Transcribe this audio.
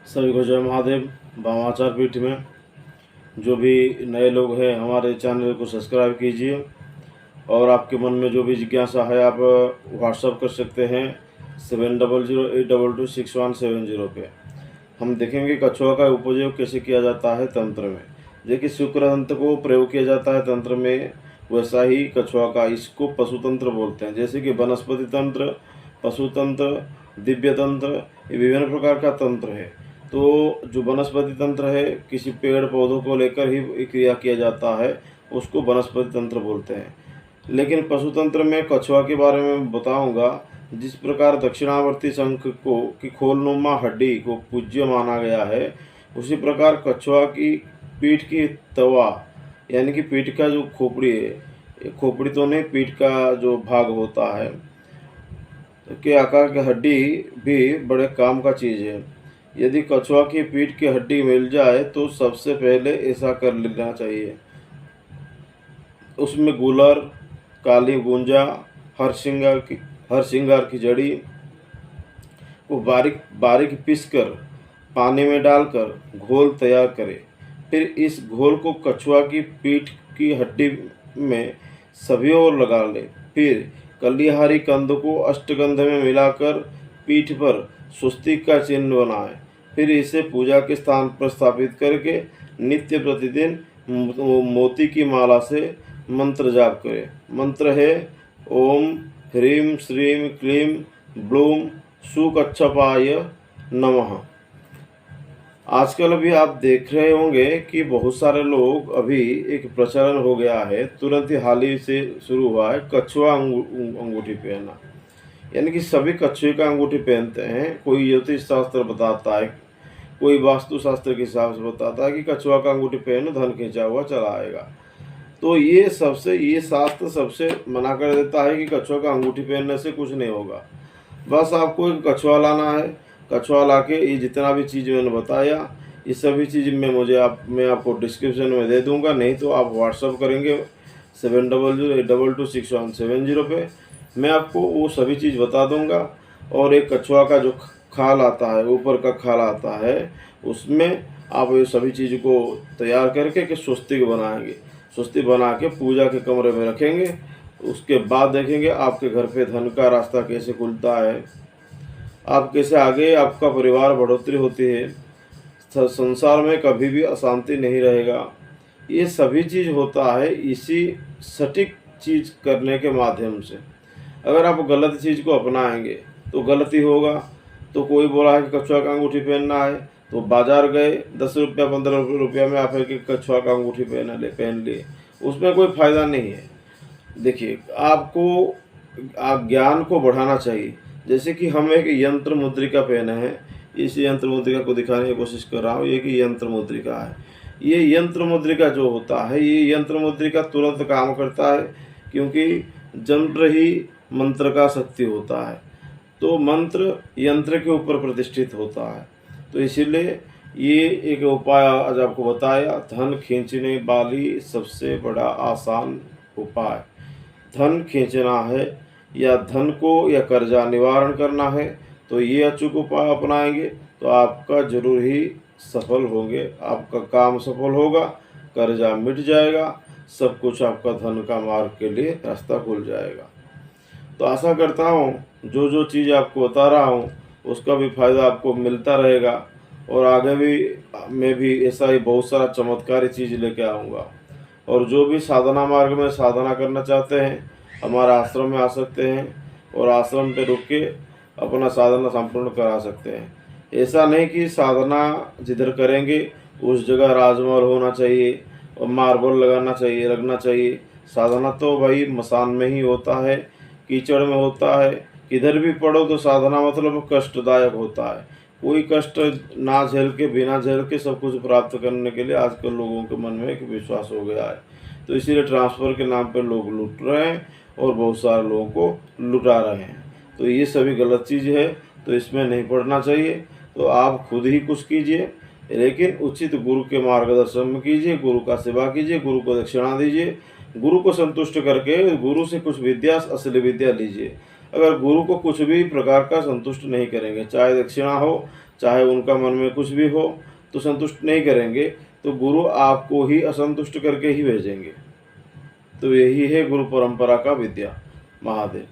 सभी को जय महादेव। वामाचार पीठ में जो भी नए लोग हैं हमारे चैनल को सब्सक्राइब कीजिए और आपके मन में जो भी जिज्ञासा है आप व्हाट्सअप कर सकते हैं 7008226170 पे। हम देखेंगे कछुआ का उपयोग कैसे किया जाता है तंत्र में। देखिए शुक्र तंत्र को प्रयोग किया जाता है तंत्र में, वैसा ही कछुआ का इसको पशु तंत्र बोलते हैं। जैसे कि वनस्पति तंत्र, पशु तंत्र, दिव्य तंत्र, ये विभिन्न प्रकार का तंत्र है। तो जो वनस्पति तंत्र है किसी पेड़ पौधों को लेकर ही क्रिया किया जाता है, उसको वनस्पति तंत्र बोलते हैं। लेकिन पशु तंत्र में कछुआ के बारे में बताऊंगा। जिस प्रकार दक्षिणावर्ती शंख को की खोलनुमा हड्डी को पूज्य माना गया है, उसी प्रकार कछुआ की पीठ की तवा यानी कि पीठ का जो खोपड़ी है, खोपड़ी तो नहीं, पीठ का जो भाग होता है के आकार की हड्डी भी बड़े काम का चीज़ है। यदि कछुआ की पीठ की हड्डी मिल जाए तो सबसे पहले ऐसा कर लेना चाहिए। उसमें गुलर, काली गुंजा, हर सिंगार की जड़ी को बारीक बारीक पीसकर पानी में डालकर घोल तैयार करें। फिर इस घोल को कछुआ की पीठ की हड्डी में सभी ओर लगा लें। फिर कलिहारी कंद को अष्टगंध में मिलाकर पीठ पर स्वस्तिक का चिन्ह बनाएं। फिर इसे पूजा के स्थान पर स्थापित करके नित्य प्रतिदिन मोती की माला से मंत्र जाप करें। मंत्र है ओम ह्रीं श्रीं क्लीं ब्लूम सुकच्छपाय नमः। आजकल अभी आप देख रहे होंगे कि बहुत सारे लोग अभी एक प्रचलन हो गया है, तुरंत ही हाल ही से शुरू हुआ है, कछुआ अंगूठी पहनना। यानी कि सभी कछुए का अंगूठी पहनते हैं। कोई ज्योतिष शास्त्र बताता है, कोई वास्तु शास्त्र के हिसाब से बताता है कि कछुआ का अंगूठी पहनो धन खींचा हुआ चला आएगा। तो ये शास्त्र सबसे मना कर देता है कि कछुआ का अंगूठी पहनने से कुछ नहीं होगा। बस आपको एक कछुआ लाना है, कछुआ ला के ये जितना भी चीज़ मैंने बताया, ये सभी चीज़ मैं आपको डिस्क्रिप्शन में दे दूंगा। नहीं तो आप व्हाट्सअप करेंगे 7008226170 पे, मैं आपको वो सभी चीज़ बता दूंगा। और एक कछुआ का जो खाल आता है, ऊपर का खाल आता है, उसमें आप ये सभी चीज़ को तैयार करके कि स्वस्तिक बनाएंगे। स्वस्तिक बना के पूजा के कमरे में रखेंगे। उसके बाद देखेंगे आपके घर पे धन का रास्ता कैसे खुलता है, आप कैसे आगे आपका परिवार बढ़ोतरी होती है, संसार में कभी भी अशांति नहीं रहेगा। ये सभी चीज़ होता है इसी सटीक चीज़ करने के माध्यम से। अगर आप गलत चीज़ को अपनाएंगे तो गलती होगा। तो कोई बोला है कि कछुआ का अंगूठी पहनना है, तो बाजार गए 10 रुपया 15 रुपया में आप एक कछुआ का अंगूठी पहन लिए, उसमें कोई फ़ायदा नहीं है। देखिए आपको ज्ञान को बढ़ाना चाहिए। जैसे कि हम एक यंत्र मुद्रिका पहने हैं, इस यंत्र मुद्रिका को दिखाने की कोशिश कर रहा हूँ। ये कि यंत्र मुद्रिका है। ये यंत्र मुद्रिका जो होता है, ये यंत्र मुद्रिका तुरंत काम करता है, क्योंकि यंत्र ही मंत्र का शक्ति होता है। तो मंत्र यंत्र के ऊपर प्रतिष्ठित होता है। तो इसीलिए ये एक उपाय आज आपको बताया, धन खींचने वाली सबसे बड़ा आसान उपाय। धन खींचना है या धन को या कर्जा निवारण करना है, तो ये अचूक उपाय अपनाएंगे तो आपका जरूर ही सफल होंगे, आपका काम सफल होगा, कर्जा मिट जाएगा, सब कुछ आपका धन का मार्ग के लिए रास्ता खुल जाएगा। तो आशा करता हूँ जो जो चीज़ आपको बता रहा हूँ उसका भी फायदा आपको मिलता रहेगा, और आगे भी मैं भी ऐसा ही बहुत सारा चमत्कारी चीज़ लेके आऊँगा। और जो भी साधना मार्ग में साधना करना चाहते हैं हमारा आश्रम में आ सकते हैं, और आश्रम पे रुक के अपना साधना संपूर्ण करा सकते हैं। ऐसा नहीं कि साधना जिधर करेंगे उस जगह राजमहल होना चाहिए और मार्बल लगना चाहिए। साधना तो भाई मसान में ही होता है, कीचड़ में होता है। किधर भी पढ़ो तो साधना मतलब कष्टदायक होता है। कोई कष्ट ना झेल के, बिना झेल के सब कुछ प्राप्त करने के लिए आजकल लोगों के मन में एक विश्वास हो गया है। तो इसीलिए ट्रांसफ़र के नाम पर लोग लूट रहे हैं और बहुत सारे लोगों को लुटा रहे हैं। तो ये सभी गलत चीज़ है, तो इसमें नहीं पढ़ना चाहिए। तो आप खुद ही कुछ कीजिए, लेकिन उचित गुरु के मार्गदर्शन में कीजिए, गुरु का सेवा कीजिए, गुरु को दक्षिणा दीजिए, गुरु को संतुष्ट करके गुरु से कुछ विद्या, असली विद्या लीजिए। अगर गुरु को कुछ भी प्रकार का संतुष्ट नहीं करेंगे, चाहे दक्षिणा हो, चाहे उनका मन में कुछ भी हो तो संतुष्ट नहीं करेंगे, तो गुरु आपको ही असंतुष्ट करके ही भेजेंगे। तो यही है गुरु परंपरा का विद्या। महादेव।